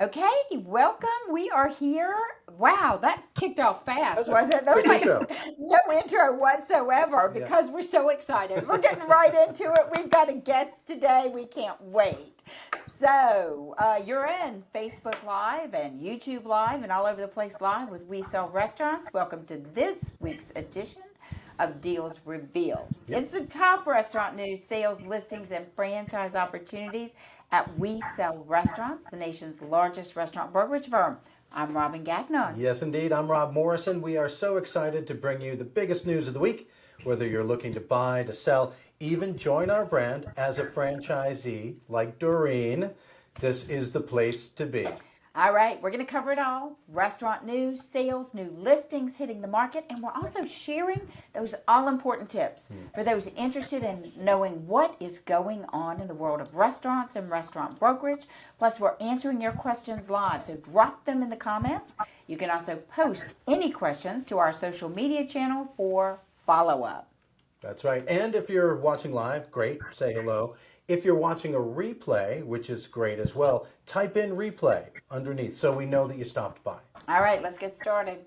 Okay, welcome. We are here. Wow, that kicked off fast, That's a wasn't it? There was quick like intro. no intro whatsoever Yeah. because we're so excited. We're getting right into it. We've got a guest today. We can't wait. So, you're in Facebook Live and YouTube Live and all over the place live with We Sell Restaurants. Welcome to this week's edition of Deals Revealed. Yep. It's the top restaurant news, sales, listings, and franchise opportunities at We Sell Restaurants, the nation's largest restaurant brokerage firm. I'm Robin Gagnon. Yes, indeed. I'm Rob Morrison. We are so excited to bring you the biggest news of the week. Whether you're looking to buy, to sell, even join our brand as a franchisee like Dorene, this is the place to be. All right, we're going to cover it all. Restaurant news, sales, new listings hitting the market, and we're also sharing those all-important tips for those interested in knowing what is going on in the world of restaurants and restaurant brokerage. Plus, we're answering your questions live, so drop them in the comments. You can also post any questions to our social media channel for follow-up. That's right. And if you're watching live, great, say hello. If you're watching a replay, which is great as well, type in replay underneath so we know that you stopped by. All right, let's get started.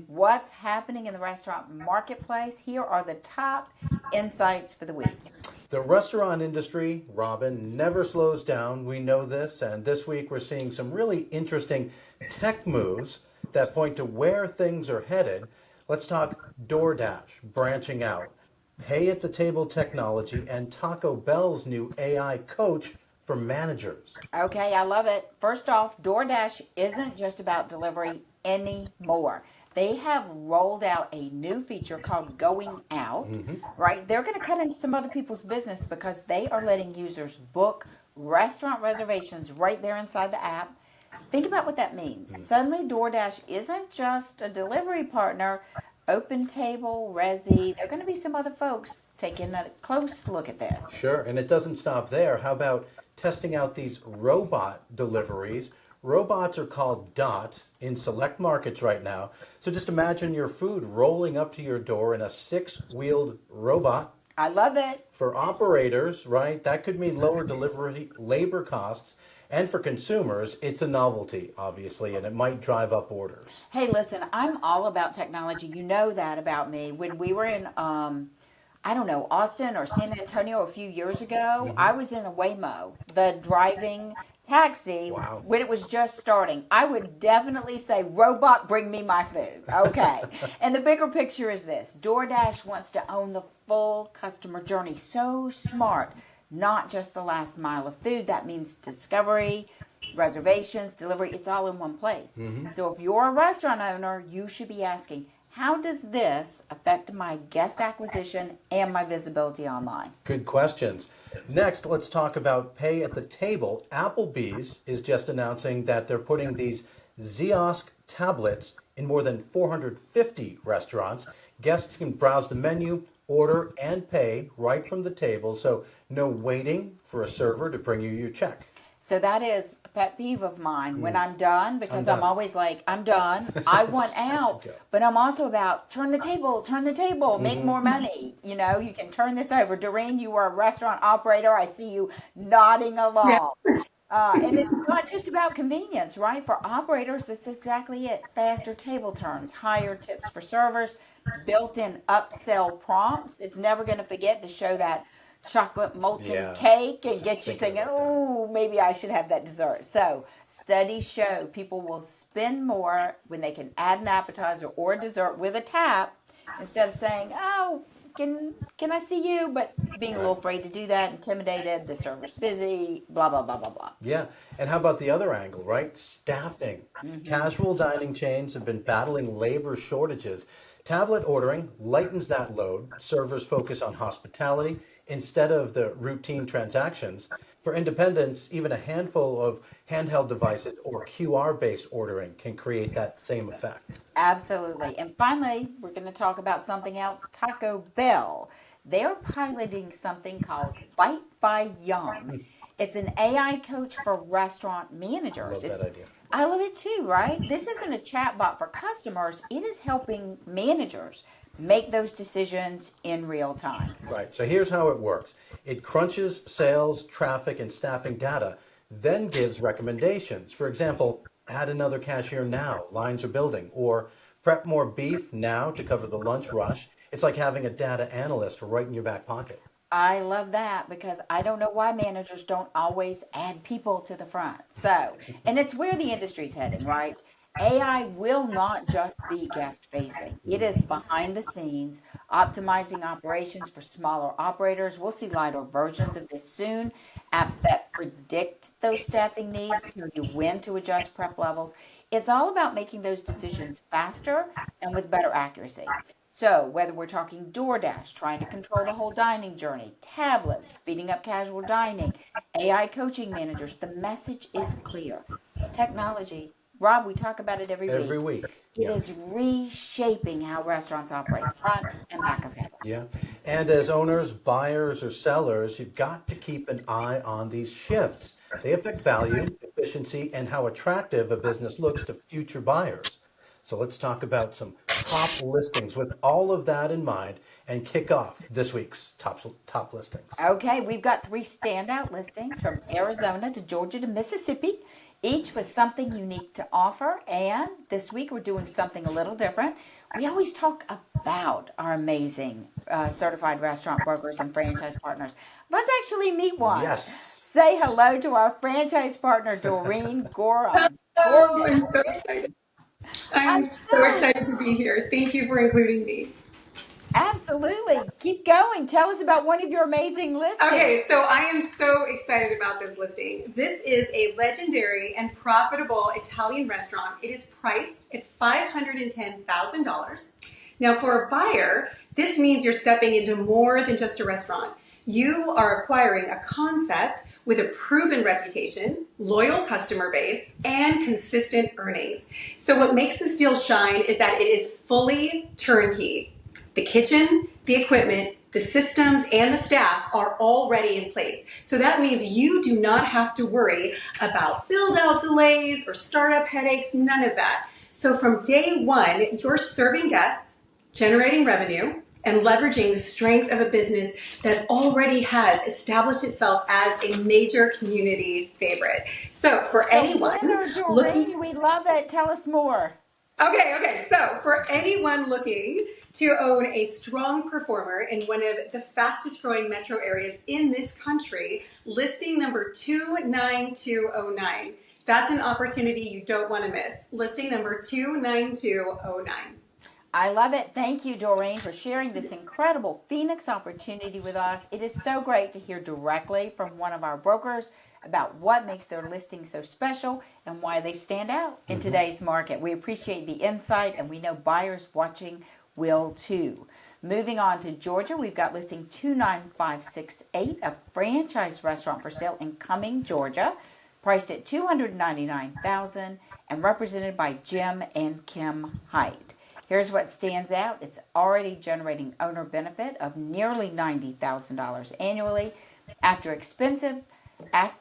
What's happening in the restaurant marketplace? Here are the top insights for the week. The restaurant industry, Robin, never slows down. We know this. And this week we're seeing some really interesting tech moves that point to where things are headed. Let's talk DoorDash branching out, pay at the table technology, and Taco Bell's new AI coach for managers. Okay, I love it. First off, DoorDash isn't just about delivery anymore. They have rolled out a new feature called Going Out, right? They're going to cut into some other people's business because they are letting users book restaurant reservations right there inside the app. Think about what that means. Suddenly, DoorDash isn't just a delivery partner. Open Table, Resi, there are going to be some other folks taking a close look at this. Sure, and it doesn't stop there. How about testing out these robot deliveries? Robots are called DOT in select markets right now. So just imagine your food rolling up to your door in a six-wheeled robot. I love it. For operators, right, that could mean lower delivery labor costs. And for consumers, it's a novelty, obviously, and it might drive up orders. Hey, listen, I'm all about technology. You know that about me. When we were in, I don't know, Austin or San Antonio a few years ago, I was in a Waymo, the driving taxi, Wow. when it was just starting. I would definitely say, robot, bring me my food. Okay. And the bigger picture is this. DoorDash wants to own the full customer journey. So smart. Not just the last mile of food. That means discovery, reservations, delivery. It's all in one place. So if you're a restaurant owner, you should be asking, how does this affect my guest acquisition and my visibility online? Good questions. Next, let's talk about pay at the table. Applebee's is just announcing that they're putting these Ziosk tablets in more than 450 restaurants. Guests can browse the menu, order, and pay right from the table, so no waiting for a server to bring you your check. So that is a pet peeve of mine when I'm done, because I'm I'm done. always like, I'm done. I want It's time to out. go. But I'm also about turn the table, make more money. You know, you can turn this over. Doreen, you are a restaurant operator. I see you nodding along. And it's not just about convenience, right? For operators, that's exactly it. Faster table turns, higher tips for servers, built-in upsell prompts. It's never going to forget to show that chocolate molten Yeah, cake and just get you thinking thinking, about that. oh, maybe I should have that dessert. So studies show people will spend more when they can add an appetizer or a dessert with a tap instead of saying, oh, can I see you? But being a little afraid to do that, intimidated, the server's busy, blah, blah, blah, blah, blah. Yeah, and how about the other angle, right? Staffing. Casual dining chains have been battling labor shortages. Tablet ordering lightens that load. Servers focus on hospitality instead of the routine transactions. For independents, even a handful of handheld devices or QR-based ordering can create that same effect. Absolutely. And finally, we're going to talk about something else. Taco Bell. They're piloting something called Bite by Yum. It's an AI coach for restaurant managers. Love that idea. I love it too, right? This isn't a chatbot for customers. It is helping managers make those decisions in real time. Right. So here's how it works. It crunches sales, traffic, and staffing data then gives recommendations. For example, add another cashier now, lines are building, or prep more beef now to cover the lunch rush. It's like having a data analyst right in your back pocket. I love that because I don't know why managers don't always add people to the front. So, and it's where the industry's heading, right? AI will not just be guest facing. It is behind the scenes, optimizing operations for smaller operators. We'll see lighter versions of this soon. Apps that predict those staffing needs, tell you when to adjust prep levels. It's all about making those decisions faster and with better accuracy. So, whether we're talking DoorDash, trying to control the whole dining journey, tablets, speeding up casual dining, AI coaching managers, the message is clear. Technology, Rob, we talk about it every Every week. week. It Yeah. is reshaping how restaurants operate, front and back of house. Yeah. And as owners, buyers, or sellers, you've got to keep an eye on these shifts. They affect value, efficiency, and how attractive a business looks to future buyers. So let's talk about some top listings with all of that in mind and kick off this week's top listings. Okay, we've got three standout listings from Arizona to Georgia to Mississippi, each with something unique to offer. And this week we're doing something a little different. We always talk about our amazing certified restaurant brokers and franchise partners. Let's actually meet one. Yes. Say hello to our franchise partner, Dorene Gorum. Oh, Dorene, I'm so excited. I'm I'm so so excited to be here. Thank you for including me. absolutely. Keep going. Tell us about one of your amazing listings. Okay, so I am so excited about this listing. This is a legendary and profitable Italian restaurant. It is priced at $510,000. Now, for a buyer, this means you're stepping into more than just a restaurant. You are acquiring a concept with a proven reputation, loyal customer base, and consistent earnings. So what makes this deal shine is that it is fully turnkey. The kitchen, the equipment, the systems, and the staff are already in place. So that means you do not have to worry about build out delays or startup headaches, none of that. So from day one, you're serving guests, generating revenue, and leveraging the strength of a business that already has established itself as a major community favorite. So for The anyone winner, looking Doreen. We love it. Tell us more. Okay. So for anyone looking to own a strong performer in one of the fastest growing metro areas in this country, listing number 29209. That's an opportunity you don't want to miss. Listing number 29209. I love it. Thank you, Doreen, for sharing this incredible Phoenix opportunity with us. It is so great to hear directly from one of our brokers about what makes their listing so special and why they stand out in today's market. We appreciate the insight, and we know buyers watching will too. Moving on to Georgia, we've got listing 29568, a franchise restaurant for sale in Cumming, Georgia, priced at $299,000 and represented by Jim and Kim Height. Here's what stands out. It's already generating owner benefit of nearly $90,000 annually. After expenses, that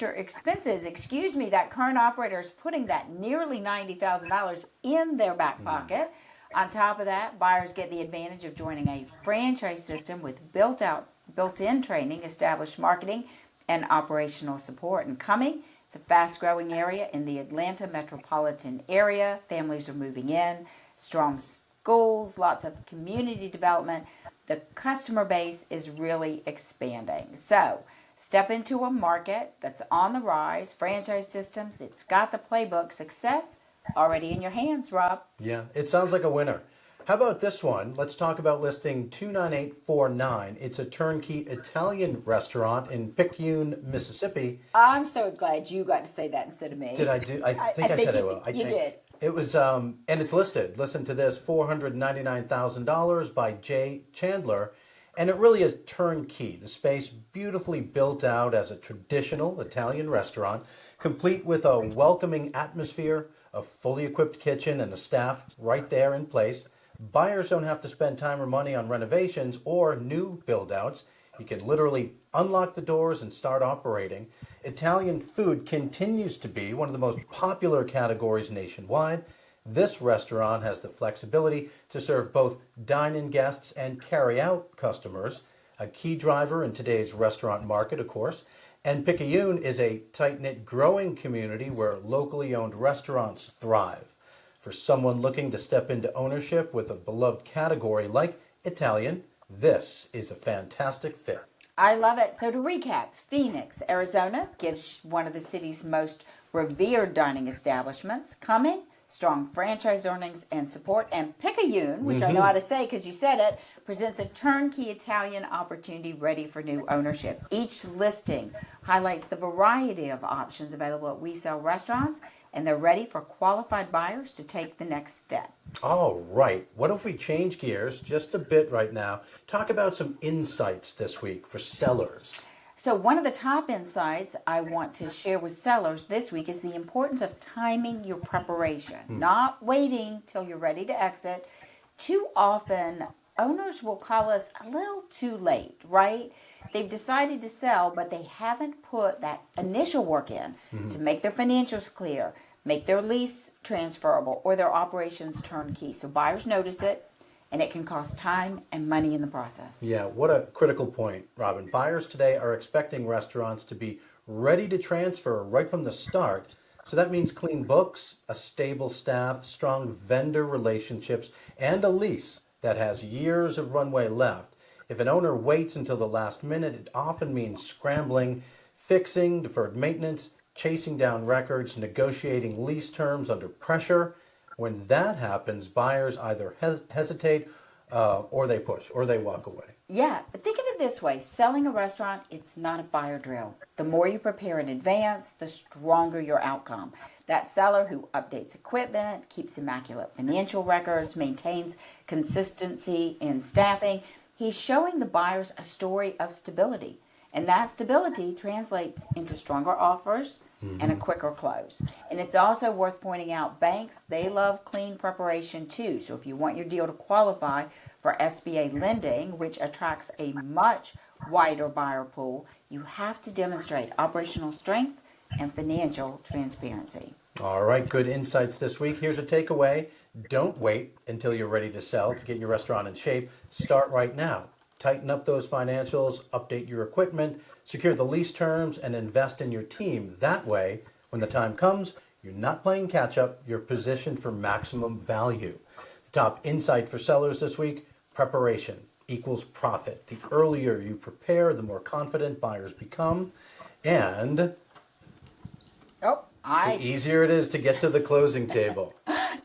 current operator is putting that nearly $90,000 in their back pocket. On top of that, buyers get the advantage of joining a franchise system with built-in training, established marketing, and operational support. And Cumming, it's a fast-growing area in the Atlanta metropolitan area. Families are moving in, strong schools, lots of community development. The customer base is really expanding. So step into a market that's on the rise. Franchise systems, it's got the playbook. Success already in your hands, Rob. Yeah, it sounds like a winner. How about this one? Let's talk about listing 29849. It's a turnkey Italian restaurant in Picayune, Mississippi. I'm so glad you got to say that instead of me. Did I do? I think I said I will. You did. It was, and it's listed. Listen to this: $499,000 by Jay Chandler, and it really is turnkey. The space beautifully built out as a traditional Italian restaurant, complete with a welcoming atmosphere, a fully equipped kitchen, and a staff right there in place. Buyers don't have to spend time or money on renovations or new build outs. You can literally unlock the doors and start operating. Italian food continues to be one of the most popular categories nationwide. This restaurant has the flexibility to serve both dine-in guests and carry-out customers, a key driver in today's restaurant market, of course. And Picayune is a tight-knit, growing community where locally owned restaurants thrive. For someone looking to step into ownership with a beloved category like Italian, this is a fantastic fit. I love it. So to recap, Phoenix, Arizona gives one of the city's most revered dining establishments. Cumming, strong franchise earnings and support. And Picayune, which I know how to say because you said it, presents a turnkey Italian opportunity ready for new ownership. Each listing highlights the variety of options available at We Sell Restaurants, and they're ready for qualified buyers to take the next step. All right. What if we change gears just a bit right now? Talk about some insights this week for sellers. So one of the top insights I want to share with sellers this week is the importance of timing your preparation, not waiting till you're ready to exit. Too often, owners will call us a little too late, right? They've decided to sell, but they haven't put that initial work in to make their financials clear, make their lease transferable, or their operations turnkey. So buyers notice it, and it can cost time and money in the process. Yeah, what a critical point, Robin. Buyers today are expecting restaurants to be ready to transfer right from the start. So that means clean books, a stable staff, strong vendor relationships, and a lease that has years of runway left. If an owner waits until the last minute, it often means scrambling, fixing deferred maintenance, chasing down records, negotiating lease terms under pressure. When that happens, buyers either hesitate or they push or they walk away. Yeah, but think of it this way. Selling a restaurant, it's not a fire drill. The more you prepare in advance, the stronger your outcome. That seller who updates equipment, keeps immaculate financial records, maintains consistency in staffing, he's showing the buyers a story of stability. And that stability translates into stronger offers and a quicker close. And it's also worth pointing out, banks, they love clean preparation too. So if you want your deal to qualify for SBA lending, which attracts a much wider buyer pool, you have to demonstrate operational strength and financial transparency. All right, good insights this week. Here's a takeaway. Don't wait until you're ready to sell to get your restaurant in shape. Start right now. Tighten up those financials, update your equipment, secure the lease terms, and invest in your team. That way, when the time comes, you're not playing catch up, you're positioned for maximum value. The top insight for sellers this week: preparation equals profit. The earlier you prepare, the more confident buyers become, and the easier it is to get to the closing table.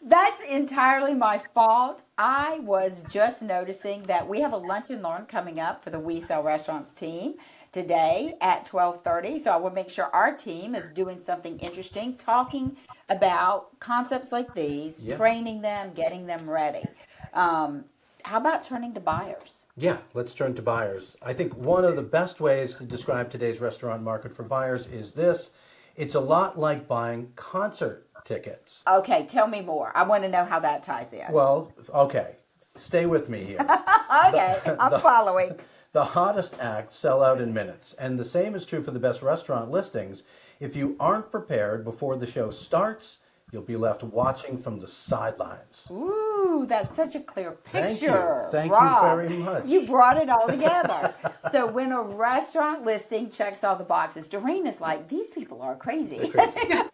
That's entirely my fault. I was just noticing that we have a lunch and learn coming up for the We Sell Restaurants team today at 12:30. So I will make sure our team is doing something interesting, talking about concepts like these, training them, getting them ready. How about turning to buyers? Yeah, let's turn to buyers. I think one of the best ways to describe today's restaurant market for buyers is this: it's a lot like buying concert tickets. Okay, tell me more. I want to know how that ties in. Well, okay, stay with me here. Okay, I'm following. The hottest acts sell out in minutes, and the same is true for the best restaurant listings. If you aren't prepared before the show starts, you'll be left watching from the sidelines. Ooh, that's such a clear picture. Thank Rob, you very much. You brought it all together. So when a restaurant listing checks all the boxes, Dorene is like, these people are crazy. No,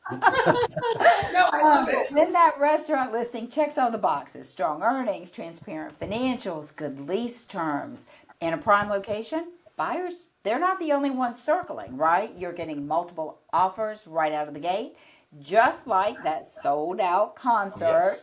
I love it. When that restaurant listing checks all the boxes, strong earnings, transparent financials, good lease terms, and a prime location, buyers, they're not the only ones circling, right? You're getting multiple offers right out of the gate, just like that sold out concert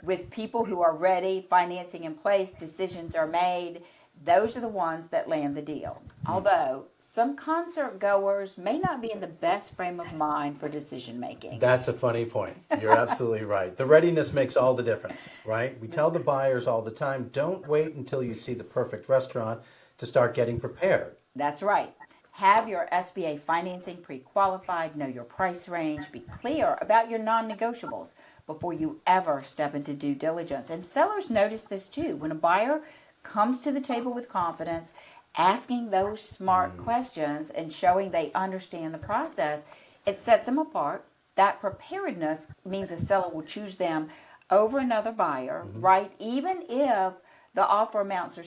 with people who are ready, financing in place, decisions are made. Those are the ones that land the deal. Although some concert goers may not be in the best frame of mind for decision making. That's a funny point. You're absolutely right. The readiness makes all the difference, right? We tell the buyers all the time, don't wait until you see the perfect restaurant to start getting prepared. That's right. Have your SBA financing pre-qualified, know your price range, be clear about your non-negotiables before you ever step into due diligence. And sellers notice this too. When a buyer comes to the table with confidence, asking those smart questions and showing they understand the process, it sets them apart. That preparedness means a seller will choose them over another buyer, right? Even if the offer amounts are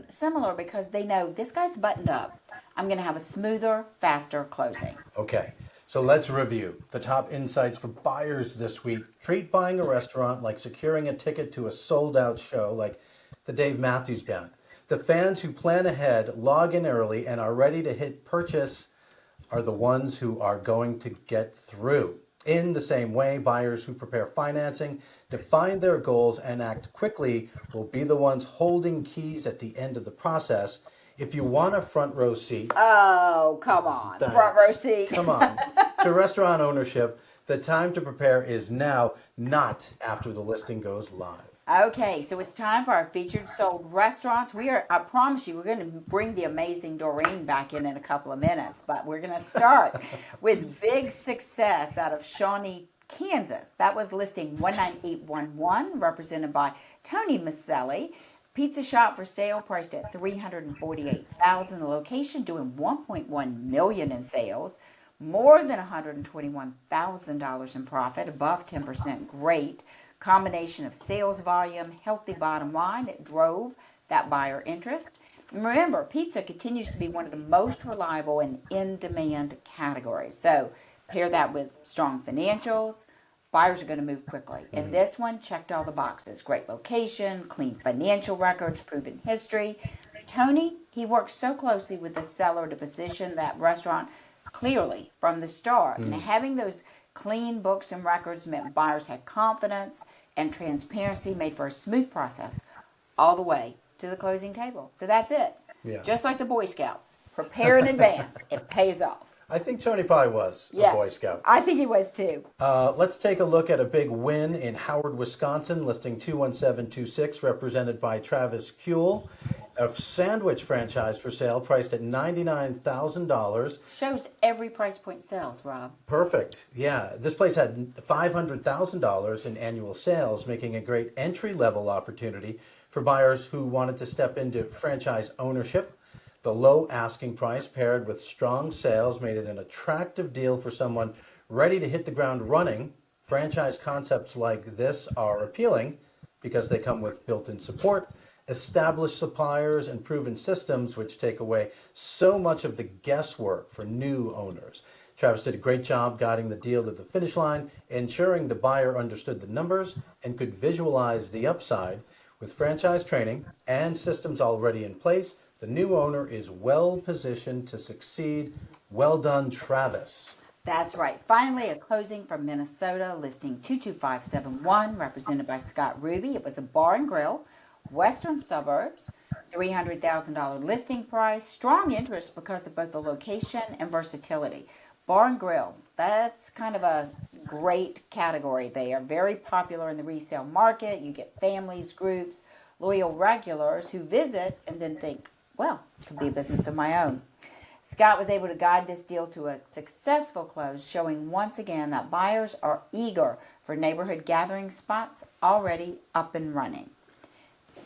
similar, because they know this guy's buttoned up. I'm going to have a smoother, faster closing. Okay, so let's review the top insights for buyers this week. Treat buying a restaurant like securing a ticket to a sold out show like the Dave Matthews Band. The fans who plan ahead, log in early, and are ready to hit purchase are the ones who are going to get through. In the same way, buyers who prepare financing, define their goals, and act quickly will be the ones holding keys at the end of the process. If you want a front row seat, Oh, come on. thanks. Front row seat. Come on. To restaurant ownership, the time to prepare is now, not after the listing goes live. Okay, so it's time for our featured sold restaurants. I promise you, we're going to bring the amazing Dorene back in a couple of minutes, but we're going to start with big success out of Shawnee, Kansas. That was listing 19811, represented by Tony Maselli. Pizza shop for sale, priced at $348,000. The location doing $1.1 million in sales, more than $121,000 in profit, above 10%. Great combination of sales volume, healthy bottom line. It drove that buyer interest. And remember, pizza continues to be one of the most reliable and in-demand categories. So pair that with strong financials. Buyers are going to move quickly. And this one checked all the boxes. Great location, clean financial records, proven history. Tony, he worked so closely with the seller to position that restaurant clearly from the start. And having those clean books and records meant buyers had confidence, and transparency made for a smooth process all the way to the closing table. So that's it. Yeah. Just like the Boy Scouts. Prepare in advance. It pays off. I think Tony Pye was a Boy Scout. I think he was too. Let's take a look at a big win in Howard, Wisconsin, listing 21726, represented by Travis Kuehl. A sandwich franchise for sale, priced at $99,000. Shows every price point sells, Rob. Perfect. Yeah. This place had $500,000 in annual sales, making a great entry-level opportunity for buyers who wanted to step into franchise ownership. The low asking price paired with strong sales made it an attractive deal for someone ready to hit the ground running. Franchise concepts like this are appealing because they come with built-in support, established suppliers, and proven systems, which take away so much of the guesswork for new owners. Travis did a great job guiding the deal to the finish line, ensuring the buyer understood the numbers and could visualize the upside. With franchise training and systems already in place, the new owner is well positioned to succeed. Well done, Travis. That's right. Finally, a closing from Minnesota, listing 22571, represented by Scott Ruby. It was a bar and grill, western suburbs, $300,000 listing price. Strong interest because of both the location and versatility. Bar and grill, that's kind of a great category. They are very popular in the resale market. You get families, groups, loyal regulars who visit and then think, well, it could be a business of my own. Scott was able to guide this deal to a successful close, showing once again that buyers are eager for neighborhood gathering spots already up and running.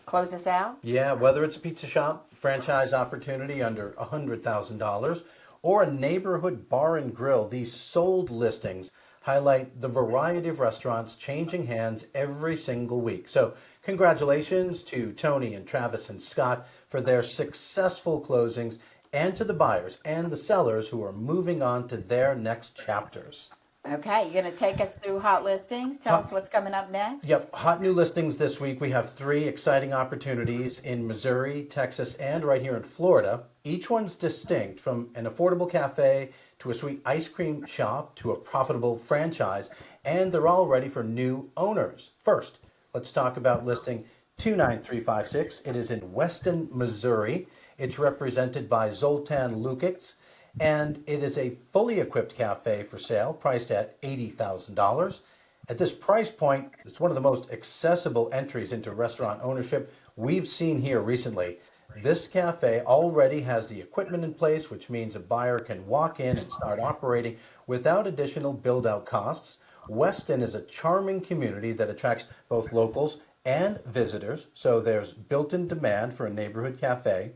Close us out? Yeah, whether it's a pizza shop, franchise opportunity under $100,000, or a neighborhood bar and grill, these sold listings highlight the variety of restaurants changing hands every single week. So congratulations to Tony and Travis and Scott for their successful closings, and to the buyers and the sellers who are moving on to their next chapters. Okay, you're going to take us through hot listings. Tell us what's coming up next. Yep, hot new listings this week. We have 3 exciting opportunities in Missouri, Texas, and right here in Florida. Each one's distinct, from an affordable cafe to a sweet ice cream shop to a profitable franchise, and they're all ready for new owners. First, let's talk about listing 29356. It is in Weston, Missouri. It's represented by Zoltan Lukic, and it is a fully equipped cafe for sale, priced at $80,000. At this price point, it's one of the most accessible entries into restaurant ownership we've seen here recently. This cafe already has the equipment in place, which means a buyer can walk in and start operating without additional build-out costs. Weston is a charming community that attracts both locals and visitors, so there's built-in demand for a neighborhood cafe.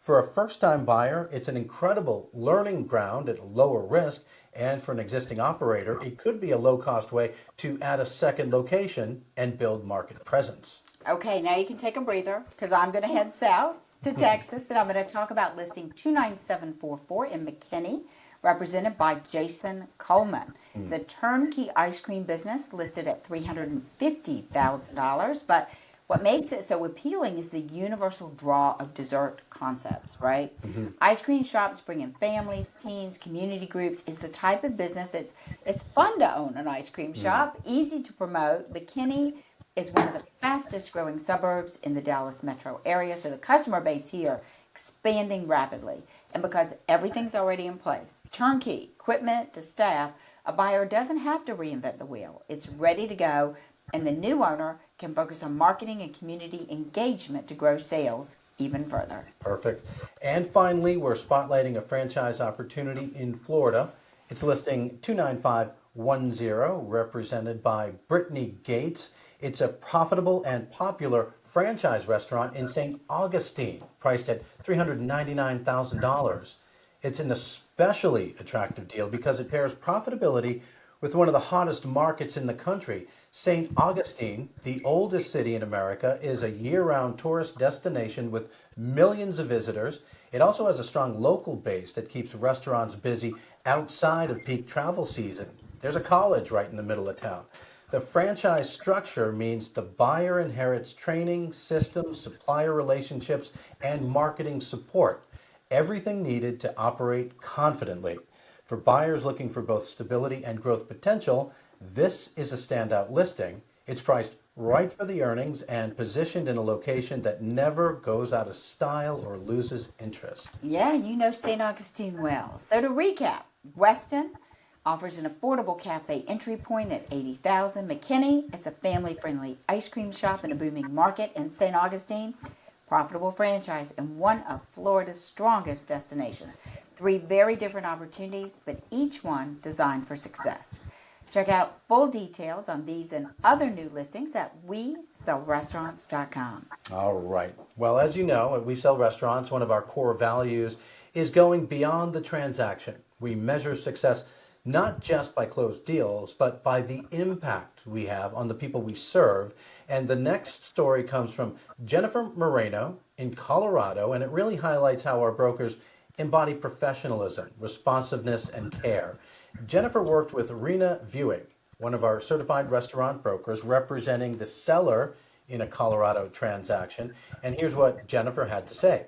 For a first-time buyer, it's an incredible learning ground at a lower risk, and for an existing operator, it could be a low-cost way to add a second location and build market presence. Okay, now you can take a breather because I'm going to head south. to Texas, and I'm going to talk about listing 29744 in McKinney, represented by Jason Coleman. It's a turnkey ice cream business listed at $350,000, but what makes it so appealing is the universal draw of dessert concepts, right? Ice cream shops bring in families, teens, community groups. It's the type of business, it's fun to own an ice cream shop, easy to promote. McKinney is one of the fastest growing suburbs in the Dallas metro area, so the customer base here expanding rapidly. And because everything's already in place, turnkey, equipment to staff, a buyer doesn't have to reinvent the wheel. It's ready to go, and the new owner can focus on marketing and community engagement to grow sales even further. Perfect. And finally, we're spotlighting a franchise opportunity in Florida. It's listing 29510, represented by Brittany Gates. It's a profitable and popular franchise restaurant in St. Augustine, priced at $399,000. It's an especially attractive deal because it pairs profitability with one of the hottest markets in the country. St. Augustine, the oldest city in America, is a year-round tourist destination with millions of visitors. It also has a strong local base that keeps restaurants busy outside of peak travel season. There's a college right in the middle of town. The franchise structure means the buyer inherits training, systems, supplier relationships, and marketing support. Everything needed to operate confidently. For buyers looking for both stability and growth potential, this is a standout listing. It's priced right for the earnings and positioned in a location that never goes out of style or loses interest. Yeah, you know St. Augustine well. So to recap, Weston offers an affordable cafe entry point at $80,000. McKinney, it's a family-friendly ice cream shop in a booming market. In St. Augustine, profitable franchise and one of Florida's strongest destinations. 3 very different opportunities, but each one designed for success. Check out full details on these and other new listings at WeSellRestaurants.com. All right. Well, as you know, at We Sell Restaurants, one of our core values is going beyond the transaction. We measure success not just by closed deals, but by the impact we have on the people we serve. And the next story comes from Jennifer Moreno in Colorado, and it really highlights how our brokers embody professionalism, responsiveness, and care. Jennifer worked with Rena Viewing, one of our certified restaurant brokers, representing the seller in a Colorado transaction. And here's what Jennifer had to say.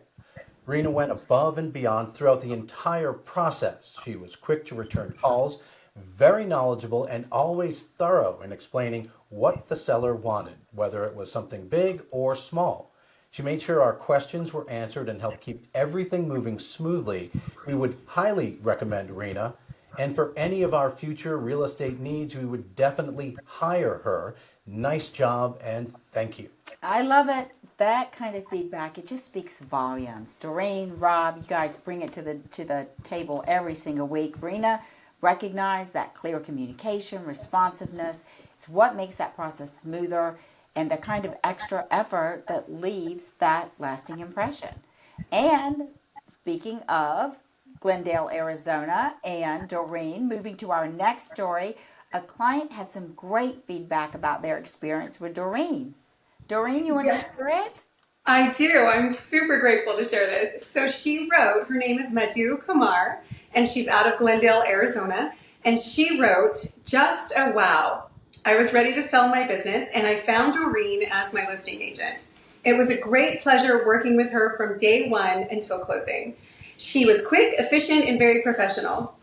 Rena went above and beyond throughout the entire process. She was quick to return calls, very knowledgeable, and always thorough in explaining what the seller wanted, whether it was something big or small. She made sure our questions were answered and helped keep everything moving smoothly. We would highly recommend Rena. And for any of our future real estate needs, we would definitely hire her. Nice job and thank you. I love it. That kind of feedback, it just speaks volumes. Dorene, Rob, you guys bring it to the table every single week. Rena, recognize that clear communication, responsiveness. It's what makes that process smoother and the kind of extra effort that leaves that lasting impression. And speaking of Glendale, Arizona, and Dorene, moving to our next story, a client had some great feedback about their experience with Dorene. Dorene, you want to share it? I do. I'm super grateful to share this. So she wrote, her name is Madhu Kumar, and she's out of Glendale, Arizona. And she wrote, just a wow. I was ready to sell my business, and I found Dorene as my listing agent. It was a great pleasure working with her from day one until closing. She was quick, efficient, and very professional.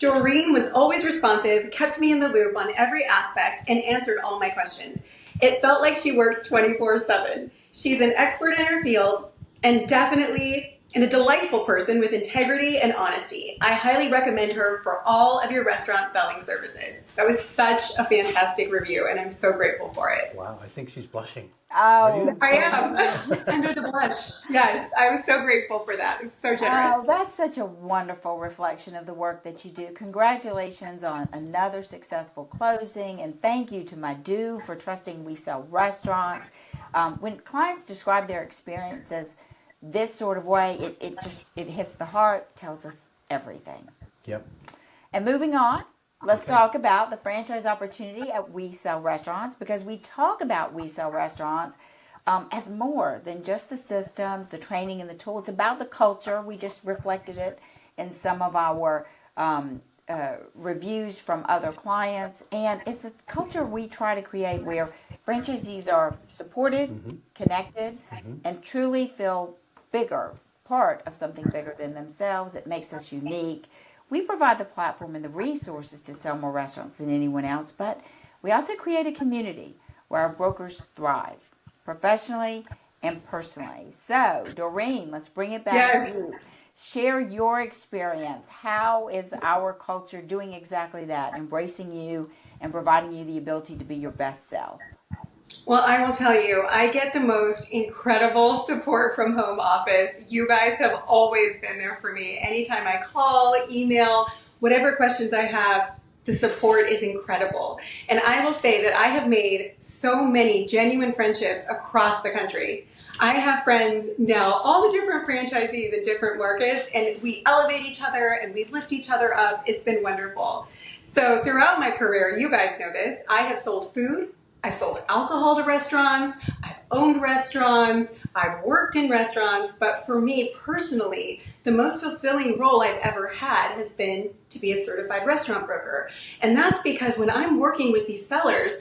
Dorene was always responsive, kept me in the loop on every aspect, and answered all my questions. It felt like she works 24/7. She's an expert in her field and definitely a delightful person with integrity and honesty. I highly recommend her for all of your restaurant selling services. That was such a fantastic review, and I'm so grateful for it. Wow, I think she's blushing. Oh, I am. Under the blush. Yes, I was so grateful for that. It was so generous. oh, that's such a wonderful reflection of the work that you do. Congratulations on another successful closing, and thank you to Madhu for trusting We Sell Restaurants. When clients describe their experiences this sort of way, it hits the heart, tells us everything. Yep. And moving on, let's talk about the franchise opportunity at We Sell Restaurants, because we talk about We Sell Restaurants as more than just the systems, the training, and the tool. It's about the culture. We just reflected it in some of our reviews from other clients. And it's a culture we try to create where franchisees are supported, connected, and truly feel bigger, part of something bigger than themselves. It makes us unique. We provide the platform and the resources to sell more restaurants than anyone else, but we also create a community where our brokers thrive professionally and personally. So, Dorene, let's bring it back to you. Share your experience. How is our culture doing exactly that, embracing you and providing you the ability to be your best self? Well, I will tell you, I get the most incredible support from home office. You guys have always been there for me. Anytime I call, email, whatever questions I have, the support is incredible. And I will say that I have made so many genuine friendships across the country. I have friends now, all the different franchisees in different markets, and we elevate each other and we lift each other up. It's been wonderful. So throughout my career, you guys know this, I have sold food, I've sold alcohol to restaurants, I've owned restaurants, I've worked in restaurants, but for me personally, the most fulfilling role I've ever had has been to be a certified restaurant broker. And that's because when I'm working with these sellers,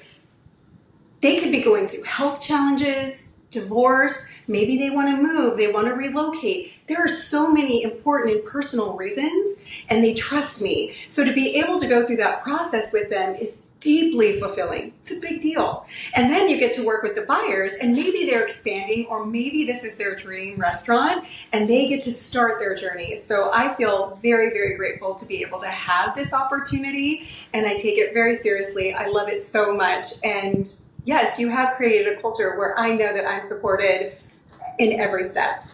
they could be going through health challenges, divorce, maybe they want to move, they want to relocate. There are so many important and personal reasons, and they trust me. So to be able to go through that process with them is deeply fulfilling. It's a big deal. And then you get to work with the buyers, and maybe they're expanding, or maybe this is their dream restaurant, and they get to start their journey. So I feel very, very grateful to be able to have this opportunity, and I take it very seriously. I love it so much. And yes, you have created a culture where I know that I'm supported in every step.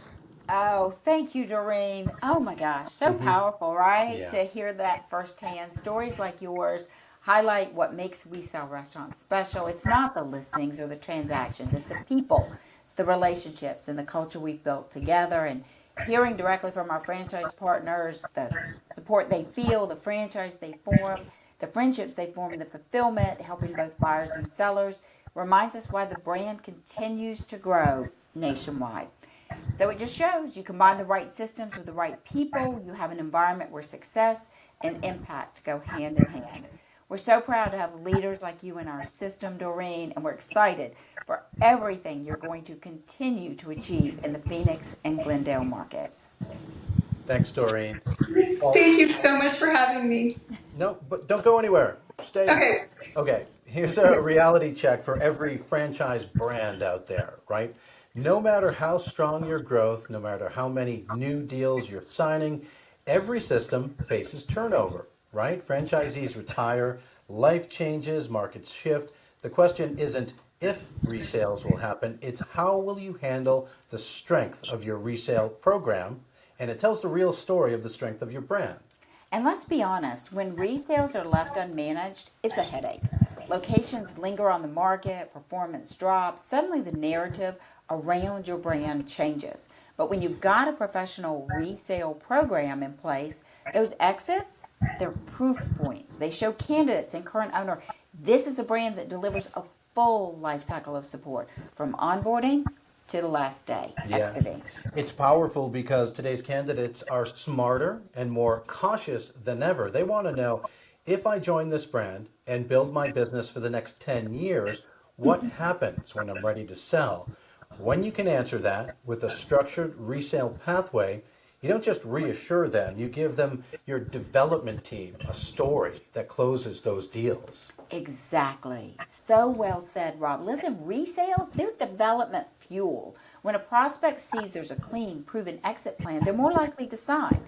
Oh, thank you, Dorene. Oh my gosh, so powerful, right? Yeah. To hear that firsthand. Stories like yours highlight what makes We Sell Restaurants special. It's not the listings or the transactions, it's the people, it's the relationships and the culture we've built together. And hearing directly from our franchise partners, the support they feel, the franchise they form, the friendships they form, and the fulfillment, helping both buyers and sellers, reminds us why the brand continues to grow nationwide. So it just shows you combine the right systems with the right people, you have an environment where success and impact go hand in hand. We're so proud to have leaders like you in our system, Dorene, and we're excited for everything you're going to continue to achieve in the Phoenix and Glendale markets. Thanks, Doreen. Well, Thank you so much for having me. no, but don't go anywhere. Stay. Okay. Okay, here's a reality check for every franchise brand out there, right? No matter how strong your growth, no matter how many new deals you're signing, every system faces turnover, right? Franchisees retire, life changes, markets shift. The question isn't if resales will happen, it's how will you handle the strength of your resale program, and it tells the real story of the strength of your brand. And let's be honest, when resales are left unmanaged, it's a headache. Locations linger on the market, performance drops, suddenly the narrative around your brand changes. But when you've got a professional resale program in place, those exits, they're proof points. They show candidates and current owner, this is a brand that delivers a full life cycle of support from onboarding to the last day, exiting. It's powerful because today's candidates are smarter and more cautious than ever. They want to know, if I join this brand and build my business for the next 10 years, what happens when I'm ready to sell? When you can answer that with a structured resale pathway, you don't just reassure them, you give them your development team a story that closes those deals. Exactly. So well said, Rob. Listen, resales, they're development fuel. When a prospect sees there's a clean, proven exit plan, they're more likely to sign.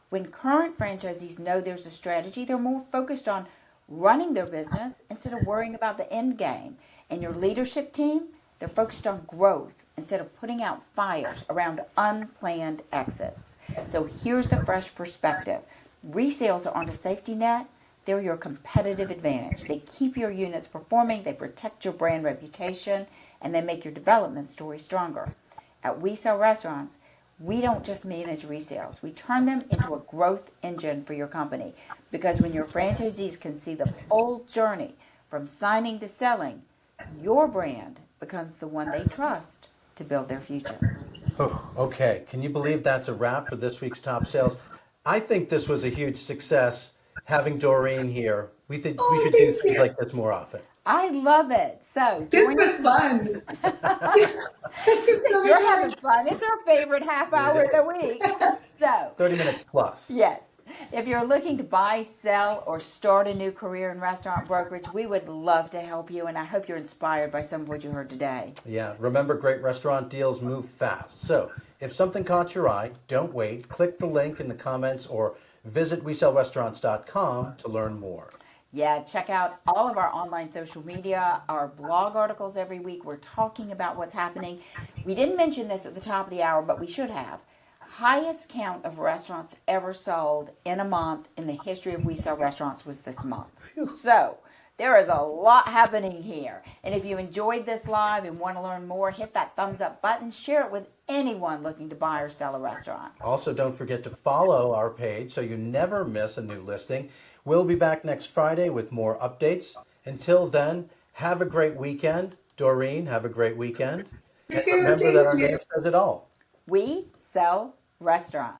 When current franchisees know there's a strategy, they're more focused on running their business instead of worrying about the end game. And your leadership team, they're focused on growth instead of putting out fires around unplanned exits. So here's the fresh perspective. Resales aren't a safety net. They're your competitive advantage. They keep your units performing, they protect your brand reputation, and they make your development story stronger. At We Sell Restaurants, we don't just manage resales. We turn them into a growth engine for your company. Because when your franchisees can see the full journey from signing to selling, your brand becomes the one they trust to build their future. Oh, okay. Can you believe that's a wrap for this week's top sales? I think this was a huge success having Dorene here. We think we Oh, should do thank things you. like this more often. I love it. So This join was us. fun. This She was said so you're much having fun. It's our favorite half hour of the week. So 30 minutes plus. yes. If you're looking to buy, sell, or start a new career in restaurant brokerage, we would love to help you, and I hope you're inspired by some of what you heard today. Yeah, remember, great restaurant deals move fast. So if something caught your eye, don't wait. Click the link in the comments or visit WeSellRestaurants.com to learn more. Yeah, check out all of our online social media, our blog articles every week. We're talking about what's happening. We didn't mention this at the top of the hour, but we should have. Highest count of restaurants ever sold in a month in the history of We Sell Restaurants was this month. So there is a lot happening here. And if you enjoyed this live and want to learn more, hit that thumbs up button. Share it with anyone looking to buy or sell a restaurant. Also, don't forget to follow our page so you never miss a new listing. We'll be back next Friday with more updates. Until then, have a great weekend. Dorene, have a great weekend. You And too. remember that Thank our you. name says it all. We Sell Restaurants.